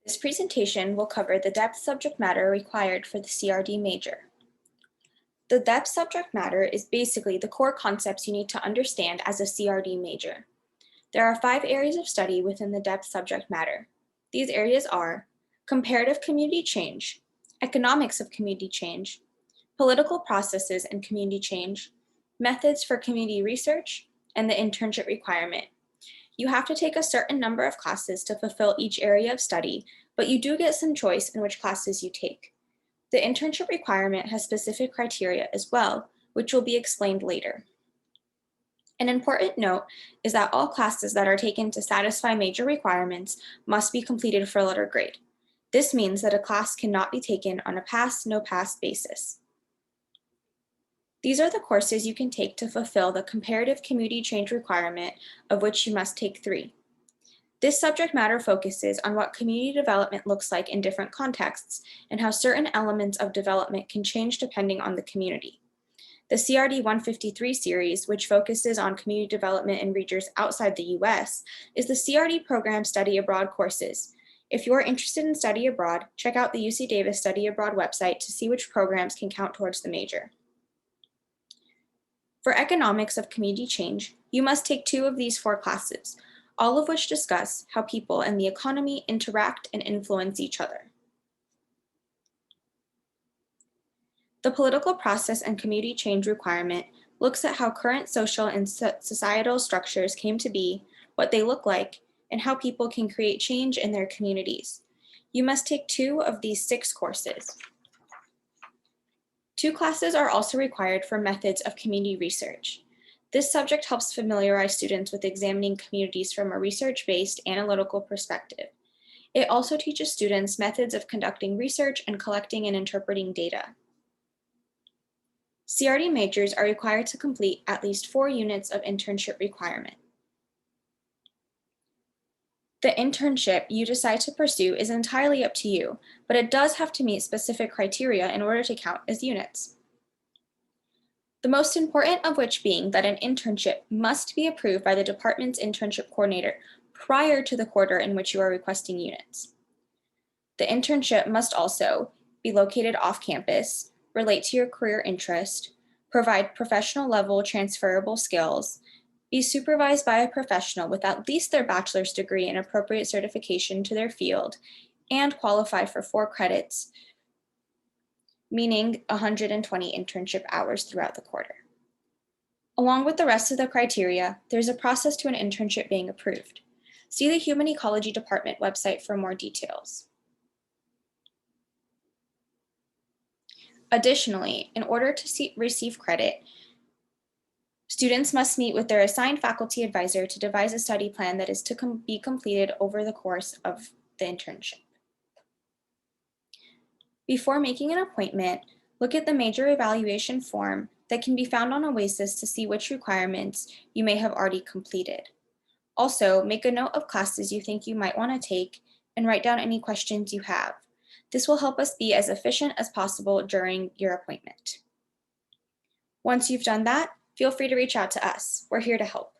This presentation will cover the depth subject matter required for the CRD major. The depth subject matter is basically the core concepts you need to understand as a CRD major. There are 5 areas of study within the depth subject matter. These areas are comparative community change, economics of community change, political processes and community change, methods for community research, and the internship requirement. You have to take a certain number of classes to fulfill each area of study, but you do get some choice in which classes you take. The internship requirement has specific criteria as well, which will be explained later. An important note is that all classes that are taken to satisfy major requirements must be completed for a letter grade. This means that a class cannot be taken on a pass, no pass basis. These are the courses you can take to fulfill the comparative community change requirement, of which you must take 3. This subject matter focuses on what community development looks like in different contexts and how certain elements of development can change depending on the community. The CRD 153 series, which focuses on community development in regions outside the US, is the CRD program study abroad courses. If you are interested in study abroad, check out the UC Davis Study Abroad website to see which programs can count towards the major. For economics of community change, you must take 2 of these 4 classes, all of which discuss how people and the economy interact and influence each other. The political process and community change requirement looks at how current social and societal structures came to be, what they look like, and how people can create change in their communities. You must take 2 of these 6 courses. 2 classes are also required for methods of community research. This subject helps familiarize students with examining communities from a research-based analytical perspective. It also teaches students methods of conducting research and collecting and interpreting data. CRD majors are required to complete at least 4 units of internship requirement. The internship you decide to pursue is entirely up to you, but it does have to meet specific criteria in order to count as units. The most important of which being that an internship must be approved by the department's internship coordinator prior to the quarter in which you are requesting units. The internship must also be located off campus, relate to your career interest, provide professional level transferable skills, be supervised by a professional with at least their bachelor's degree and appropriate certification to their field, and qualify for 4 credits, meaning 120 internship hours throughout the quarter. Along with the rest of the criteria, there's a process to an internship being approved. See the Human Ecology Department website for more details. Additionally, in order to receive credit, students must meet with their assigned faculty advisor to devise a study plan that is to be completed over the course of the internship. Before making an appointment, look at the major evaluation form that can be found on OASIS to see which requirements you may have already completed. Also, make a note of classes you think you might want to take and write down any questions you have. This will help us be as efficient as possible during your appointment. Once you've done that, feel free to reach out to us. We're here to help.